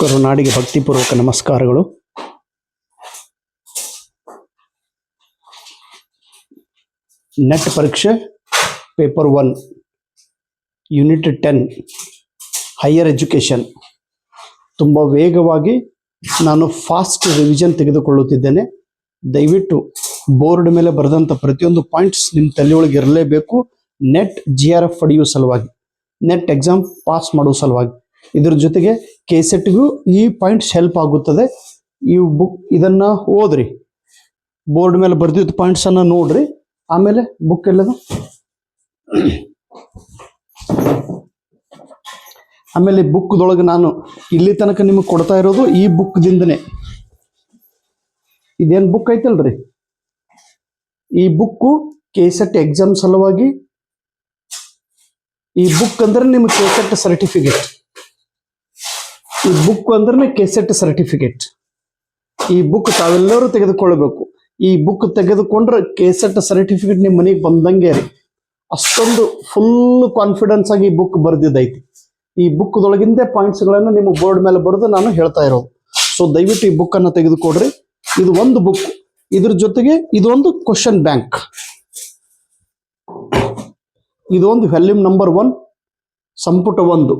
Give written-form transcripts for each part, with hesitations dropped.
ಕರುನಾಡಿಗೆ ಭಕ್ತಿಪೂರ್ವಕ ನಮಸ್ಕಾರಗಳು. ನೆಟ್ ಪರೀಕ್ಷೆ paper 1 unit 10 higher education ತುಂಬ ವೇಗವಾಗಿ ನಾನು ಫಾಸ್ಟ್ ರಿವಿಷನ್ ತೆಗೆದುಕೊಳ್ಳುತ್ತಿದ್ದೇನೆ. ದಯವಿಟ್ಟು ಬೋರ್ಡ್ ಮೇಲೆ ಬರೆದಂಥ ಪ್ರತಿಯೊಂದು ಪಾಯಿಂಟ್ಸ್ ನಿಮ್ಮ ತಲೆಯೊಳಗೆ ಇರಲೇಬೇಕು. ನೆಟ್ GRF ಪಡೆಯುವ ಸಲುವಾಗಿ, ನೆಟ್ ಎಕ್ಸಾಮ್ ಪಾಸ್ ಮಾಡುವ ಸಲುವಾಗಿ. ಇದ್ರ ಜೊತೆಗೆ KCETಗೂ ಈ ಪಾಯಿಂಟ್ಸ್ ಹೆಲ್ಪ್ ಆಗುತ್ತದೆ. ಈ ಬುಕ್ ಇದನ್ನು ಓದ್ರಿ, ಬೋರ್ಡ್ ಮೇಲೆ ಬರೆದಿದ್ದ ಪಾಯಿಂಟ್ಸನ್ನು ನೋಡ್ರಿ. ಆಮೇಲೆ ಬುಕ್ ಎಲ್ಲದು, ಆಮೇಲೆ ಬುಕ್ದೊಳಗೆ ನಾನು ಇಲ್ಲಿ ತನಕ ನಿಮಗೆ ಕೊಡ್ತಾ ಇರೋದು ಈ ಬುಕ್ದಿಂದನೇ. ಇದೇನು ಬುಕ್ ಐತಲ್ರಿ, ಈ ಬುಕ್ಕು KCET ಎಕ್ಸಾಮ್ ಸಲುವಾಗಿ. ಈ ಬುಕ್ ಅಂದ್ರೆ ನಿಮಗೆ KCET ಸರ್ಟಿಫಿಕೇಟ್. ಈ ಬುಕ್ ಅಂದ್ರೆ KCET ಸರ್ಟಿಫಿಕೇಟ್. ಈ ಬುಕ್ ತಾವೆಲ್ಲರೂ ತೆಗೆದುಕೊಳ್ಳಬೇಕು. ಈ ಬುಕ್ ತೆಗೆದುಕೊಂಡ್ರೆ KCET ಸರ್ಟಿಫಿಕೇಟ್ ನಿಮ್ಮ ಮನೆಗೆ ಬಂದಂಗೆ ರೀ. ಅಷ್ಟೊಂದು ಫುಲ್ ಕಾನ್ಫಿಡೆನ್ಸ್ ಆಗಿ ಈ ಬುಕ್ ಬರೆದಿದ್ದೈತಿ. ಈ ಬುಕ್ದೊಳಗಿಂದ ಪಾಯಿಂಟ್ಸ್ಗಳನ್ನು ನಿಮ್ಮ ಬೋರ್ಡ್ ಮೇಲೆ ಬರೆದು ನಾನು ಹೇಳ್ತಾ ಇರೋದು. ಸೊ ದಯವಿಟ್ಟು ಈ ಬುಕ್ಕನ್ನು ತೆಗೆದುಕೊಡ್ರಿ. ಇದು ಒಂದು ಬುಕ್, ಇದ್ರ ಜೊತೆಗೆ ಇದೊಂದು ಕ್ವಶನ್ ಬ್ಯಾಂಕ್. ಇದೊಂದು ವ್ಯಾಲ್ಯೂಮ್ ನಂಬರ್ 1 ಸಂಪುಟ 1.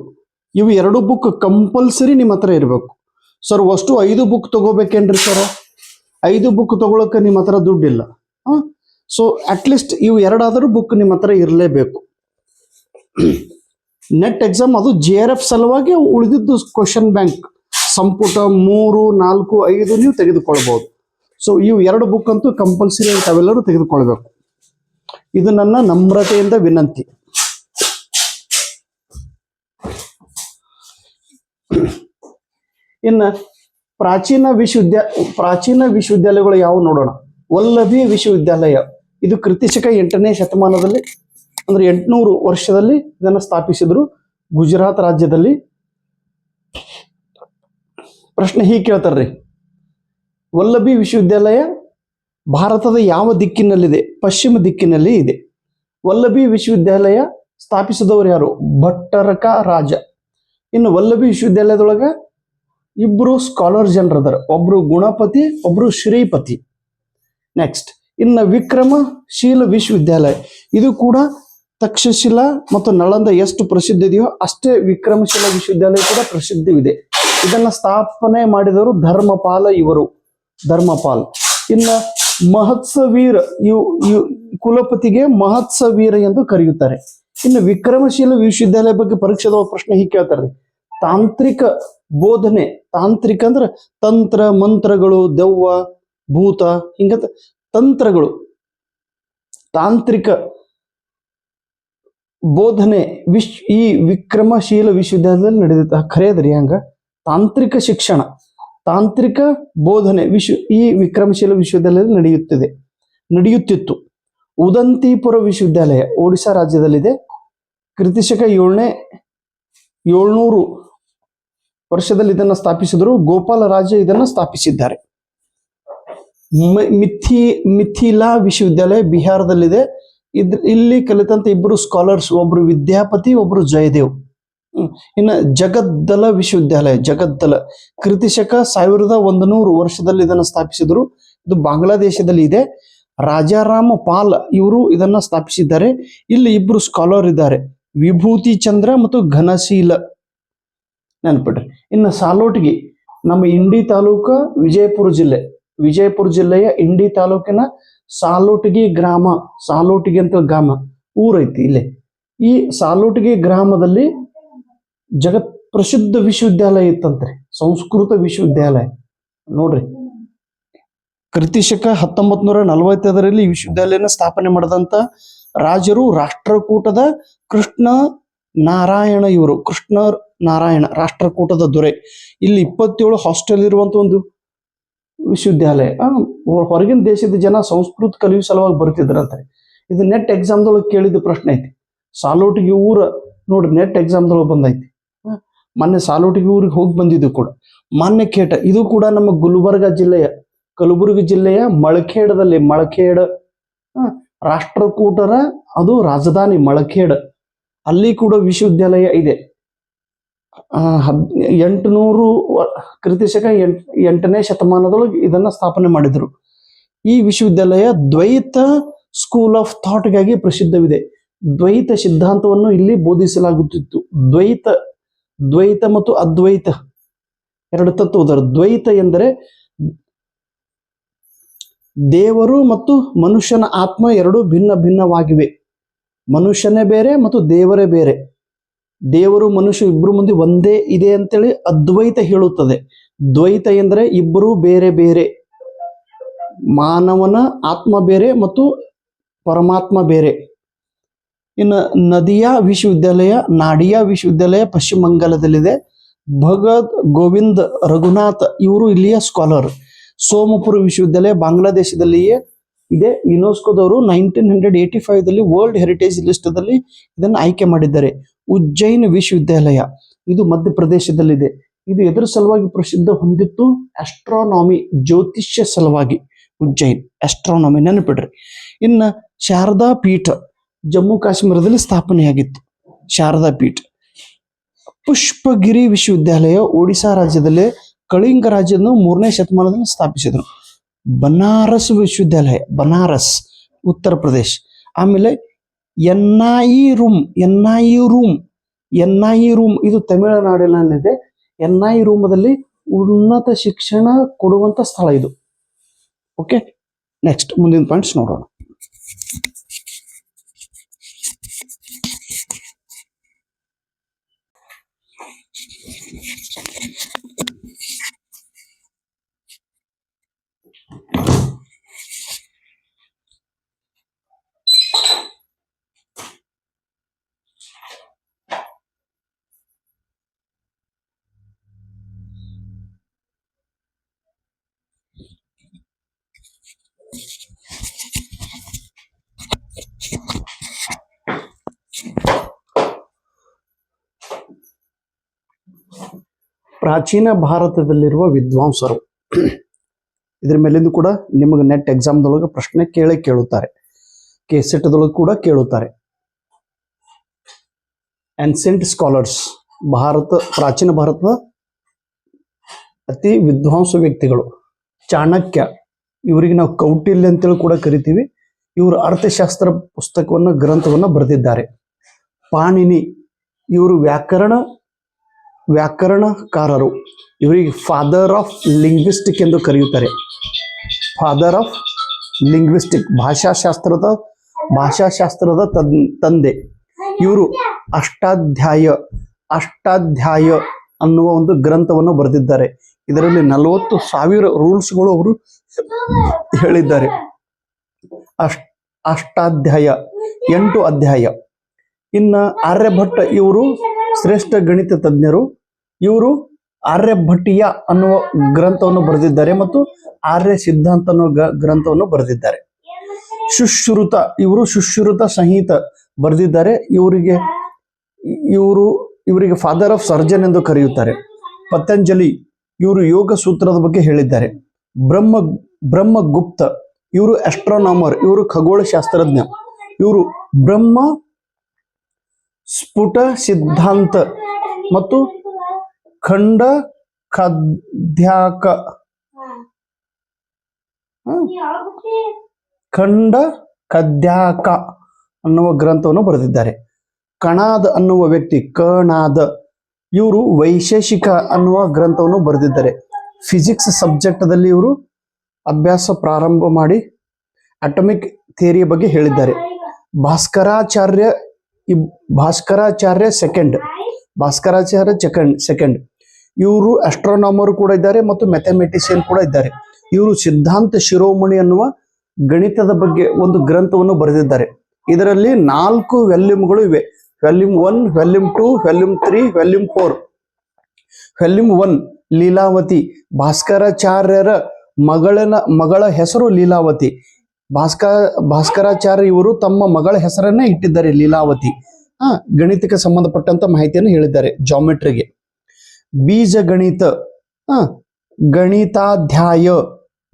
ಇವು ಎರಡು ಬುಕ್ ಕಂಪಲ್ಸರಿ ನಿಮ್ಮ ಹತ್ರ ಇರಬೇಕು. ಸರ್ ಅಷ್ಟು 5 ಬುಕ್ ತಗೋಬೇಕೇನ್ರಿ ಸರ್? 5 ಬುಕ್ ತಗೊಳಕ್ಕೆ ನಿಮ್ಮ ಹತ್ರ ದುಡ್ಡಿಲ್ಲ. ಸೊ ಅಟ್ಲೀಸ್ಟ್ ಇವು ಎರಡಾದರೂ ಬುಕ್ ನಿಮ್ಮ ಹತ್ರ ಇರಲೇಬೇಕು. ನೆಟ್ ಎಕ್ಸಾಮ್ ಅದು GRF ಸಲುವಾಗಿ ಉಳಿದಿದ್ದು ಕ್ವಶನ್ ಬ್ಯಾಂಕ್ ಸಂಪುಟ 3, 4, 5 ನೀವು ತೆಗೆದುಕೊಳ್ಬಹುದು. ಸೊ ಇವು ಎರಡು ಬುಕ್ ಅಂತೂ ಕಂಪಲ್ಸರಿ ತಾವೆಲ್ಲರೂ ತೆಗೆದುಕೊಳ್ಬೇಕು. ಇದು ನನ್ನ ನಮ್ರತೆಯಿಂದ ವಿನಂತಿ. ಇನ್ನು ಪ್ರಾಚೀನ ವಿಶ್ವವಿದ್ಯಾಲಯಗಳು ಯಾವ ನೋಡೋಣ. ವಲ್ಲಭಿ ವಿಶ್ವವಿದ್ಯಾಲಯ, ಇದು ಕ್ರಿಸ್ತಶಕ 8ನೇ ಶತಮಾನದಲ್ಲಿ ಅಂದ್ರೆ 800 ವರ್ಷದಲ್ಲಿ ಇದನ್ನು ಸ್ಥಾಪಿಸಿದ್ರು ಗುಜರಾತ್ ರಾಜ್ಯದಲ್ಲಿ. ಪ್ರಶ್ನೆ ಹೀಗೆ ಕೇಳ್ತಾರ್ರಿ, ವಲ್ಲಭಿ ವಿಶ್ವವಿದ್ಯಾಲಯ ಭಾರತದ ಯಾವ ದಿಕ್ಕಿನಲ್ಲಿದೆ? ಪಶ್ಚಿಮ ದಿಕ್ಕಿನಲ್ಲಿ ಇದೆ. ವಲ್ಲಭಿ ವಿಶ್ವವಿದ್ಯಾಲಯ ಸ್ಥಾಪಿಸಿದವರು ಯಾರು? ಭಟ್ಟರಕ ರಾಜ. ಇನ್ನು ವಲ್ಲಭಿ ವಿಶ್ವವಿದ್ಯಾಲಯದೊಳಗ ಇಬ್ರು ಸ್ಕಾಲರ್ ಜನರದಾರ, ಒಬ್ರು ಗುಣಪತಿ, ಒಬ್ರು ಶ್ರೀಪತಿ. ನೆಕ್ಸ್ಟ್ ಇನ್ನು ವಿಕ್ರಮಶೀಲ ವಿಶ್ವವಿದ್ಯಾಲಯ, ಇದು ಕೂಡ ತಕ್ಷಶಿಲಾ ಮತ್ತು ನಳಂದ ಎಷ್ಟು ಪ್ರಸಿದ್ಧ ಇದೆಯೋ ಅಷ್ಟೇ ವಿಕ್ರಮಶೀಲ ವಿಶ್ವವಿದ್ಯಾಲಯ ಕೂಡ ಪ್ರಸಿದ್ಧವಿದೆ. ಇದನ್ನ ಸ್ಥಾಪನೆ ಮಾಡಿದವರು ಧರ್ಮಪಾಲ, ಇವರು ಧರ್ಮಪಾಲ್. ಇನ್ನ ಮಹತ್ಸವೀರ, ಕುಲಪತಿಗೆ ಮಹತ್ಸವೀರ ಎಂದು ಕರೆಯುತ್ತಾರೆ. ಇನ್ನು ವಿಕ್ರಮಶೀಲ ವಿಶ್ವವಿದ್ಯಾಲಯ ಬಗ್ಗೆ ಪರೀಕ್ಷೆದ ಪ್ರಶ್ನೆ ಹೀಗೆ ಕೇಳ್ತಾರೆ, ತಾಂತ್ರಿಕ ಬೋಧನೆ. ತಾಂತ್ರಿಕ ಅಂದ್ರೆ ತಂತ್ರ ಮಂತ್ರಗಳು, ದೆವ್ವ ಭೂತ ಹಿಂಗಂತ ತಂತ್ರಗಳು. ತಾಂತ್ರಿಕ ಬೋಧನೆ ಈ ವಿಕ್ರಮಶೀಲ ವಿಶ್ವವಿದ್ಯಾಲಯದಲ್ಲಿ ನಡೆದಿತ್ತು. ಖರೇದ್ರಿ ಹಂಗ ತಾಂತ್ರಿಕ ಶಿಕ್ಷಣ, ತಾಂತ್ರಿಕ ಬೋಧನೆ ಈ ವಿಕ್ರಮಶೀಲ ವಿಶ್ವವಿದ್ಯಾಲಯದಲ್ಲಿ ನಡೆಯುತ್ತಿತ್ತು. ಉದಂತಿಪುರ ವಿಶ್ವವಿದ್ಯಾಲಯ ಒಡಿಶಾ ರಾಜ್ಯದಲ್ಲಿದೆ. ಕ್ರಿಸ್ತಶಕ 700 ವರ್ಷದಲ್ಲಿ ಇದನ್ನು ಸ್ಥಾಪಿಸಿದ್ರು. ಗೋಪಾಲ ರಾಜ ಇದನ್ನು ಸ್ಥಾಪಿಸಿದ್ದಾರೆ. ಮಿಥಿಲಾ ವಿಶ್ವವಿದ್ಯಾಲಯ ಬಿಹಾರದಲ್ಲಿದೆ. ಇಲ್ಲಿ ಕಲಿತಂತ ಇಬ್ಬರು ಸ್ಕಾಲರ್ಸ್, ಒಬ್ರು ವಿದ್ಯಾಪತಿ, ಒಬ್ರು ಜಯದೇವ್. ಇನ್ನು ಜಗದ್ದಲ ವಿಶ್ವವಿದ್ಯಾಲಯ, ಜಗದ್ದಲ ಕ್ರಿಸ್ತಶಕ 1100 ವರ್ಷದಲ್ಲಿ ಇದನ್ನು ಸ್ಥಾಪಿಸಿದ್ರು. ಇದು ಬಾಂಗ್ಲಾದೇಶದಲ್ಲಿ ಇದೆ. ರಾಜಾರಾಮ ಪಾಲ್ ಇವರು ಇದನ್ನ ಸ್ಥಾಪಿಸಿದ್ದಾರೆ. ಇಲ್ಲಿ ಇಬ್ರು ಸ್ಕಾಲರ್ ಇದ್ದಾರೆ, ವಿಭೂತಿ ಚಂದ್ರ ಮತ್ತು ಘನಶೀಲ. ನೆನ್ಪಿಡ್ರಿ. ಇನ್ನು ಸಾಲೋಟಿಗಿ, ನಮ್ಮ ಇಂಡಿ ತಾಲೂಕ, ವಿಜಯಪುರ ಜಿಲ್ಲೆಯ ಇಂಡಿ ತಾಲೂಕಿನ ಸಾಲೋಟಿಗಿ ಗ್ರಾಮ, ಸಾಲೋಟಿಗಿ ಅಂತ ಗ್ರಾಮ ಊರೈತಿ ಇಲ್ಲೇ. ಈ ಸಾಲೋಟಿಗಿ ಗ್ರಾಮದಲ್ಲಿ ಜಗತ್ ಪ್ರಸಿದ್ಧ ವಿಶ್ವವಿದ್ಯಾಲಯ ಇತ್ತಂತ್ರಿ, ಸಂಸ್ಕೃತ ವಿಶ್ವವಿದ್ಯಾಲಯ. ನೋಡ್ರಿ, ಕ್ರಿಸ್ತಶಕ 1945ರಲ್ಲಿ ಈ ವಿಶ್ವವಿದ್ಯಾಲಯನ ಸ್ಥಾಪನೆ ಮಾಡಿದಂತ ರಾಜರು ರಾಷ್ಟ್ರಕೂಟದ ಕೃಷ್ಣ ನಾರಾಯಣ. ಇವರು ಕೃಷ್ಣ ನಾರಾಯಣ ರಾಷ್ಟ್ರಕೂಟದ ದೊರೆ. ಇಲ್ಲಿ 27 ಹಾಸ್ಟೆಲ್ ಇರುವಂತ ಒಂದು ವಿಶ್ವವಿದ್ಯಾಲಯ. ಹೊರಗಿನ ದೇಶದ ಜನ ಸಂಸ್ಕೃತ ಕಲಿಯುವ ಸಲುವಾಗಿ ಬರ್ತಿದ್ರಂತೆ. ಇದು ನೆಟ್ ಎಕ್ಸಾಮ್ದೊಳಗೆ ಕೇಳಿದ ಪ್ರಶ್ನೆ ಐತಿ. ಸಾಲೋಟಿಗಿ ಊರ ನೋಡ್ರಿ, ನೆಟ್ ಎಕ್ಸಾಮ್ದೊಳಗೆ ಬಂದೈತಿ. ಮೊನ್ನೆ ಸಾಲೋಟಿಗಿ ಊರಿಗೆ ಹೋಗಿ ಬಂದಿದ್ದು ಕೂಡ. ಮಾನ್ಯ ಕೇಟ, ಇದು ಕೂಡ ನಮ್ಮ ಕಲಬುರಗಿ ಜಿಲ್ಲೆಯ ಮಳಖೇಡದಲ್ಲಿ, ಮಳಖೇಡ ರಾಷ್ಟ್ರಕೂಟರ ಅದು ರಾಜಧಾನಿ ಮಳಖೇಡ. ಅಲ್ಲಿ ಕೂಡ ವಿಶ್ವವಿದ್ಯಾಲಯ ಇದೆ. 800 ಕ್ರಿಸ್ತಶಕ 8ನೇ ಶತಮಾನದೊಳಗೆ ಇದನ್ನ ಸ್ಥಾಪನೆ ಮಾಡಿದರು. ಈ ವಿಶ್ವವಿದ್ಯಾಲಯ ದ್ವೈತ ಸ್ಕೂಲ್ ಆಫ್ ಥಾಟ್ಗಾಗಿ ಪ್ರಸಿದ್ಧವಿದೆ. ದ್ವೈತ ಸಿದ್ಧಾಂತವನ್ನು ಇಲ್ಲಿ ಬೋಧಿಸಲಾಗುತ್ತಿತ್ತು. ದ್ವೈತ ಮತ್ತು ಅದ್ವೈತ ಎರಡು ತತ್ವದರು. ದ್ವೈತ ಎಂದರೆ ದೇವರು ಮತ್ತು ಮನುಷ್ಯನ ಆತ್ಮ ಎರಡು ಭಿನ್ನ ಭಿನ್ನವಾಗಿವೆ. ಮನುಷ್ಯನೇ ಬೇರೆ ಮತ್ತು ದೇವರೇ ಬೇರೆ. ದೇವರು ಮನುಷ್ಯ ಇಬ್ಬರು ಮುಂದೆ ಒಂದೇ ಇದೆ ಅಂತೇಳಿ ಅದ್ವೈತ ಹೇಳುತ್ತದೆ. ದ್ವೈತ ಎಂದರೆ ಇಬ್ಬರು ಬೇರೆ ಬೇರೆ, ಮಾನವನ ಆತ್ಮ ಬೇರೆ ಮತ್ತು ಪರಮಾತ್ಮ ಬೇರೆ. ಇನ್ನು ನಾಡಿಯಾ ವಿಶ್ವವಿದ್ಯಾಲಯ ಪಶ್ಚಿಮ ಬಂಗಾಳದಲ್ಲಿದೆ. ಭಗತ್ ಗೋವಿಂದ್ ರಘುನಾಥ್ ಇವರು ಇಲ್ಲಿಯ ಸ್ಕಾಲರ್. ಸೋಮಪುರ ವಿಶ್ವವಿದ್ಯಾಲಯ ಬಾಂಗ್ಲಾದೇಶದಲ್ಲಿಯೇ ಇದೆ. ಯುನೆಸ್ಕೋದವರು 1985ದಲ್ಲಿ ವರ್ಲ್ಡ್ ಹೆರಿಟೇಜ್ ಲಿಸ್ಟ್ದಲ್ಲಿ ಇದನ್ನು ಆಯ್ಕೆ ಮಾಡಿದ್ದಾರೆ. ಉಜ್ಜೈನ್ ವಿಶ್ವವಿದ್ಯಾಲಯ ಇದು ಮಧ್ಯಪ್ರದೇಶದಲ್ಲಿದೆ. ಇದು ಎದರ ಸಲುವಾಗಿ ಪ್ರಸಿದ್ಧ ಹೊಂದಿತ್ತು? ಆಸ್ಟ್ರಾನಮಿ, ಜ್ಯೋತಿಷ್ಯ ಸಲುವಾಗಿ. ಉಜ್ಜೈನ್ ಆಸ್ಟ್ರಾನಮಿ ನೆನಪಿಡ್ರಿ. ಇನ್ನ ಶಾರದಾ ಪೀಠ ಜಮ್ಮು ಕಾಶ್ಮೀರದಲ್ಲಿ ಸ್ಥಾಪನೆಯಾಗಿತ್ತು. ಶಾರದಾ ಪೀಠ. ಪುಷ್ಪಗಿರಿ ವಿಶ್ವವಿದ್ಯಾಲಯ ಒಡಿಶಾ ರಾಜ್ಯದಲ್ಲೇ ಕಳಿಂಗ ರಾಜ್ಯವನ್ನು 3ನೇ ಶತಮಾನದಲ್ಲಿ ಸ್ಥಾಪಿಸಿದರು. ಬನಾರಸ್ ವಿಶ್ವವಿದ್ಯಾಲಯ, ಬನಾರಸ್ ಉತ್ತರ ಪ್ರದೇಶ್. ಆಮೇಲೆ ಎನ್ಐಇ ರೂಮ್ ಇದು ತಮಿಳುನಾಡಿನಲ್ಲಿದೆ. ಎನ್ಐಇ ರೂಮದಲ್ಲಿ ಉನ್ನತ ಶಿಕ್ಷಣ ಕೊಡುವಂತ ಸ್ಥಳ ಇದು. ಓಕೆ, ನೆಕ್ಸ್ಟ್ ಮುಂದಿನ ಪಾಯಿಂಟ್ಸ್ ನೋಡೋಣ. ಪ್ರಾಚೀನ ಭಾರತದಲ್ಲಿರುವ ವಿದ್ವಾಂಸರು. ಇದ್ರ ಮೇಲಿಂದ ಕೂಡ ನಿಮಗೆ ನೆಟ್ ಎಕ್ಸಾಮ್ದೊಳಗೆ ಪ್ರಶ್ನೆ ಕೇಳುತ್ತಾರೆ. ಕೆಸೆಟ್ದೊಳಗೆ ಕೂಡ ಕೇಳುತ್ತಾರೆ. ಆನ್ಸೆಂಟ್ ಸ್ಕಾಲರ್ಸ್, ಪ್ರಾಚೀನ ಭಾರತದ ಅತಿ ವಿದ್ವಾಂಸ ವ್ಯಕ್ತಿಗಳು. ಚಾಣಕ್ಯ, ಇವರಿಗೆ ನಾವು ಕೌಟಿಲ್ಯ ಅಂತೇಳಿ ಕೂಡ ಕರಿತೀವಿ. ಇವರು ಅರ್ಥಶಾಸ್ತ್ರ ಗ್ರಂಥವನ್ನು ಬರೆದಿದ್ದಾರೆ. ಪಾಣಿನಿ, ಇವರು ವ್ಯಾಕರಣಕಾರರು. ಇವರಿಗೆ ಫಾದರ್ ಆಫ್ ಲಿಂಗ್ವಿಸ್ಟಿಕ್ ಎಂದು ಕರೆಯುತ್ತಾರೆ. ಫಾದರ್ ಆಫ್ ಲಿಂಗ್ವಿಸ್ಟಿಕ್, ಭಾಷಾಶಾಸ್ತ್ರದ ತಂದೆ. ಇವರು ಅಷ್ಟಾಧ್ಯಾಯ ಅನ್ನುವ ಒಂದು ಗ್ರಂಥವನ್ನು ಬರೆದಿದ್ದಾರೆ. ಇದರಲ್ಲಿ 40,000 ರೂಲ್ಸ್ಗಳು ಅವರು ಹೇಳಿದ್ದಾರೆ. ಅಷ್ಟಾಧ್ಯಾಯ 8 ಅಧ್ಯಾಯ. ಇನ್ನು ಆರ್ಯಭಟ್ಟ, ಇವರು ಶ್ರೇಷ್ಠ ಗಣಿತ ತಜ್ಞರು. ಇವರು ಆರ್ಯಭಟ್ಟಿಯ ಅನ್ನುವ ಗ್ರಂಥವನ್ನು ಬರೆದಿದ್ದಾರೆ ಮತ್ತು ಆರ್ಯ ಸಿದ್ಧಾಂತ ಅನ್ನುವ ಗ್ರಂಥವನ್ನು ಬರೆದಿದ್ದಾರೆ. ಸುಶ್ರುತ, ಇವರು ಸುಶ್ರುತ ಸಂಹಿತ ಬರೆದಿದ್ದಾರೆ. ಇವರಿಗೆ ಫಾದರ್ ಆಫ್ ಸರ್ಜನ್ ಎಂದು ಕರೆಯುತ್ತಾರೆ. ಪತಂಜಲಿ, ಇವರು ಯೋಗ ಸೂತ್ರದ ಬಗ್ಗೆ ಹೇಳಿದ್ದಾರೆ. ಬ್ರಹ್ಮಗುಪ್ತ, ಇವರು ಆಸ್ಟ್ರೋನಾಮರ್, ಇವರು ಖಗೋಳ ಶಾಸ್ತ್ರಜ್ಞ. ಇವರು ಬ್ರಹ್ಮ ಸ್ಫುಟ ಸಿದ್ಧಾಂತ ಮತ್ತು ಖಂಡ ಕದ್ಯಾಕ ಅನ್ನುವ ಗ್ರಂಥವನ್ನು ಬರೆದಿದ್ದಾರೆ. ಕಣಾದ್ ಅನ್ನುವ ವ್ಯಕ್ತಿ, ಇವರು ವೈಶೇಷಿಕ ಅನ್ನುವ ಗ್ರಂಥವನ್ನು ಬರೆದಿದ್ದಾರೆ. ಫಿಸಿಕ್ಸ್ ಸಬ್ಜೆಕ್ಟ್ದಲ್ಲಿ ಇವರು ಅಭ್ಯಾಸ ಪ್ರಾರಂಭ ಮಾಡಿ ಅಟಮಿಕ್ ಥಿಯರಿಯ ಬಗ್ಗೆ ಹೇಳಿದ್ದಾರೆ. ಭಾಸ್ಕರಾಚಾರ್ಯ ಸೆಕೆಂಡ್ ಇವರು ಆಸ್ಟ್ರೋನಾಮರ್ ಕೂಡ ಇದ್ದಾರೆ ಮತ್ತು ಮ್ಯಾಥಮೆಟಿಷಿಯನ್ ಕೂಡ ಇದ್ದಾರೆ. ಇವರು ಸಿದ್ಧಾಂತ ಶಿರೋಮಣಿ ಅನ್ನುವ ಗಣಿತದ ಬಗ್ಗೆ ಒಂದು ಗ್ರಂಥವನ್ನು ಬರೆದಿದ್ದಾರೆ. ಇದರಲ್ಲಿ 4 ವ್ಯಾಲ್ಯೂಮ್ಗಳು ಇವೆ. Volume 1, volume 2, volume 3, volume 4. Volume 1 Lilavati, ಭಾಸ್ಕರಾಚಾರ್ಯರ ಮಗಳ ಹೆಸರು ಲೀಲಾವತಿ. ಭಾಸ್ಕರಾಚಾರ್ಯ ಇವರು ತಮ್ಮ ಮಗಳ ಹೆಸರನ್ನೇ ಇಟ್ಟಿದ್ದಾರೆ ಲೀಲಾವತಿ. ಗಣಿತಕ್ಕೆ ಸಂಬಂಧಪಟ್ಟಂತ ಮಾಹಿತಿಯನ್ನು ಹೇಳಿದ್ದಾರೆ. ಜಾಮೆಟ್ರಿಗೆ. ಬೀಜಗಣಿತ, ಗಣಿತಾಧ್ಯಾಯ,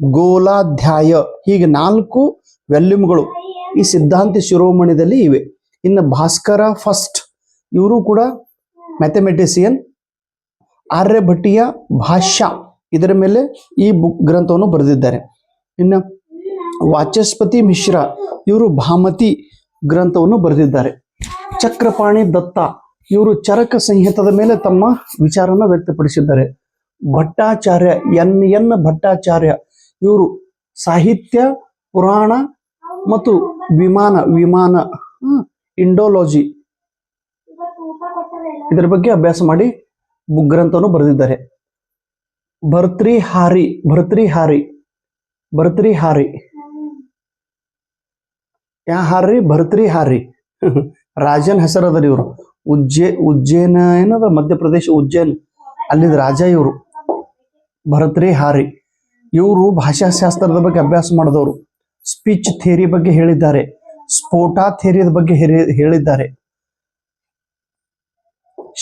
ಗೋಲಾಧ್ಯಾಯ, ಹೀಗೆ 4 ವ್ಯಾಲ್ಯೂಮ್ಗಳು ಈ ಸಿದ್ಧಾಂತ ಶಿರೋಮಣಿದಲ್ಲಿ ಇವೆ. ಇನ್ನು ಭಾಸ್ಕರ ಫಸ್ಟ್, ಇವರು ಕೂಡ ಮ್ಯಾಥಮೆಟಿಷಿಯನ್. ಆರ್ಯಭಟ್ಟಿಯ ಭಾಷ್ಯ ಇದರ ಮೇಲೆ ಈ ಗ್ರಂಥವನ್ನು ಬರೆದಿದ್ದಾರೆ. ಇನ್ನು ವಾಚಸ್ಪತಿ ಮಿಶ್ರಾ ಇವರು ಭಾಮತಿ ಗ್ರಂಥವನ್ನು ಬರೆದಿದ್ದಾರೆ. ಚಕ್ರಪಾಣಿ ದತ್ತ ಇವರು ಚರಕ ಸಂಹಿತದ ಮೇಲೆ ತಮ್ಮ ವಿಚಾರನ ವ್ಯಕ್ತಪಡಿಸಿದ್ದಾರೆ. ಭಟ್ಟಾಚಾರ್ಯ ಎನ್ ಭಟ್ಟಾಚಾರ್ಯ ಇವರು ಸಾಹಿತ್ಯ, ಪುರಾಣ ಮತ್ತು ವಿಮಾನ ಇಂಡೋಲಜಿ ಇದರ ಬಗ್ಗೆ ಅಭ್ಯಾಸ ಮಾಡಿ ಗ್ರಂಥವನ್ನು ಬರೆದಿದ್ದಾರೆ. ಭರ್ತೃಹಾರಿ ಭರ್ತೃಹಾರಿ ರಾಜನ್ ಹೆಸರದರಿ ಇವರು. ಉಜ್ಜೇನ ಏನದ ಮಧ್ಯಪ್ರದೇಶ ಉಜ್ಜೇನ್ ಅಲ್ಲಿದ ರಾಜ ಇವರು. ಭರ್ತೃಹಾರಿ ಇವರು ಭಾಷಾಶಾಸ್ತ್ರದ ಬಗ್ಗೆ ಅಭ್ಯಾಸ ಮಾಡಿದವರು. ಸ್ಪೀಚ್ ಥಿಯರಿ ಬಗ್ಗೆ ಹೇಳಿದ್ದಾರೆ. ಸ್ಫೋಟ ಥಿಯರಿಯ ಬಗ್ಗೆ ಹೇಳಿದ್ದಾರೆ.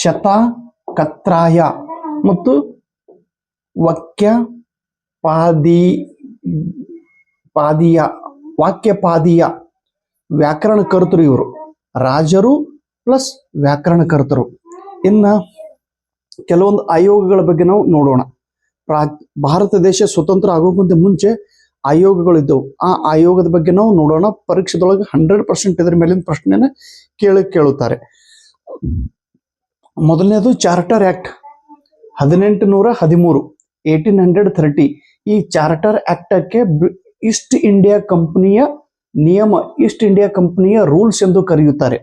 ಶತಕತ್ರಾಯ ಮತ್ತು ವಾಕ್ಯಪಾದೀಯ ವ್ಯಾಕರಣಕರ್ತರು ಇವರು. ರಾಜರು ಪ್ಲಸ್ ವ್ಯಾಕರಣಕರ್ತರು. ಇನ್ನ ಕೆಲವೊಂದು ಆಯೋಗಗಳ ಬಗ್ಗೆ ನಾವು ನೋಡೋಣ. ಭಾರತ ದೇಶ ಸ್ವತಂತ್ರ ಆಗೋಕ್ಕಿಂತ ಮುಂಚೆ ಆಯೋಗಗಳಿದ್ದವು. ಆ ಆಯೋಗದ ಬಗ್ಗೆ ನಾವು ನೋಡೋಣ. ಪರೀಕ್ಷೆದೊಳಗೆ 100% ಇದರ ಮೇಲಿನ ಪ್ರಶ್ನೆನ ಕೇಳುತ್ತಾರೆ. ಮೊದಲನೇದು ಚಾರ್ಟರ್ ಆಕ್ಟ್ 1813 1830. ಈ ಚಾರ್ಟರ್ ಆಕ್ಟಕ್ಕೆ ಈಸ್ಟ್ ಇಂಡಿಯಾ ಕಂಪನಿಯ ನಿಯಮ, ಈಸ್ಟ್ ಇಂಡಿಯಾ ಕಂಪನಿಯ ರೂಲ್ಸ್ ಎಂದು ಕರೆಯುತ್ತಾರೆ.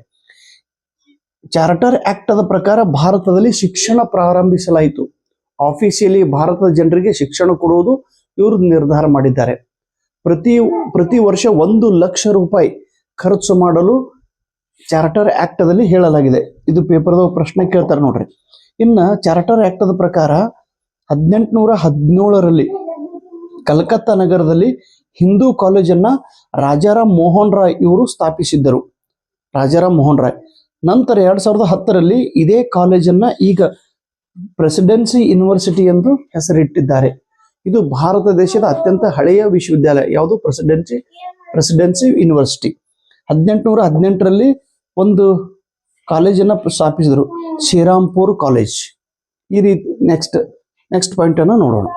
ಚಾರ್ಟರ್ ಆಕ್ಟ್ ದ ಪ್ರಕಾರ ಭಾರತದಲ್ಲಿ ಶಿಕ್ಷಣ ಪ್ರಾರಂಭಿಸಲಾಯಿತು. ಆಫೀಸಿಯಲಿ ಭಾರತದ ಜನರಿಗೆ ಶಿಕ್ಷಣ ಕೊಡುವುದು ಇವರು ನಿರ್ಧಾರ ಮಾಡಿದ್ದಾರೆ. ಪ್ರತಿ ವರ್ಷ 1 ಲಕ್ಷ ರೂಪಾಯಿ ಖರ್ಚು ಮಾಡಲು ಚಾರ್ಟರ್ ಆಕ್ಟ್ ದಲ್ಲಿ ಹೇಳಲಾಗಿದೆ. ಇದು ಪೇಪರ್ದಾಗ ಪ್ರಶ್ನೆ ಕೇಳ್ತಾರೆ ನೋಡ್ರಿ. ಇನ್ನ ಚಾರ್ಟರ್ ಆಕ್ಟ್ ದ ಪ್ರಕಾರ 1817ರಲ್ಲಿ ಕಲ್ಕತ್ತಾ ನಗರದಲ್ಲಿ ಹಿಂದೂ ಕಾಲೇಜನ್ನ ರಾಜಾರಾಮ್ ಮೋಹನ್ ರಾಯ್ ಇವರು ಸ್ಥಾಪಿಸಿದ್ದರು. ರಾಜಾರಾಮ್ ಮೋಹನ್ ರಾಯ್ ನಂತರ 2010ರಲ್ಲಿ ಇದೇ ಕಾಲೇಜನ್ನ ಈಗ ಪ್ರೆಸಿಡೆನ್ಸಿ ಯೂನಿವರ್ಸಿಟಿ ಎಂದು ಹೆಸರಿಟ್ಟಿದ್ದಾರೆ. ಇದು ಭಾರತ ದೇಶದ ಅತ್ಯಂತ ಹಳೆಯ ವಿಶ್ವವಿದ್ಯಾಲಯ. ಯಾವುದು? Presidency university. 1818ರಲ್ಲಿ ಒಂದು ಕಾಲೇಜನ್ನ ಸ್ಥಾಪಿಸಿದರು, ಶ್ರೀರಾಮ್ಪುರ್ ಕಾಲೇಜ್. ಈ ರೀತಿ ನೆಕ್ಸ್ಟ್ ಪಾಯಿಂಟ್ ಅನ್ನು ನೋಡೋಣ.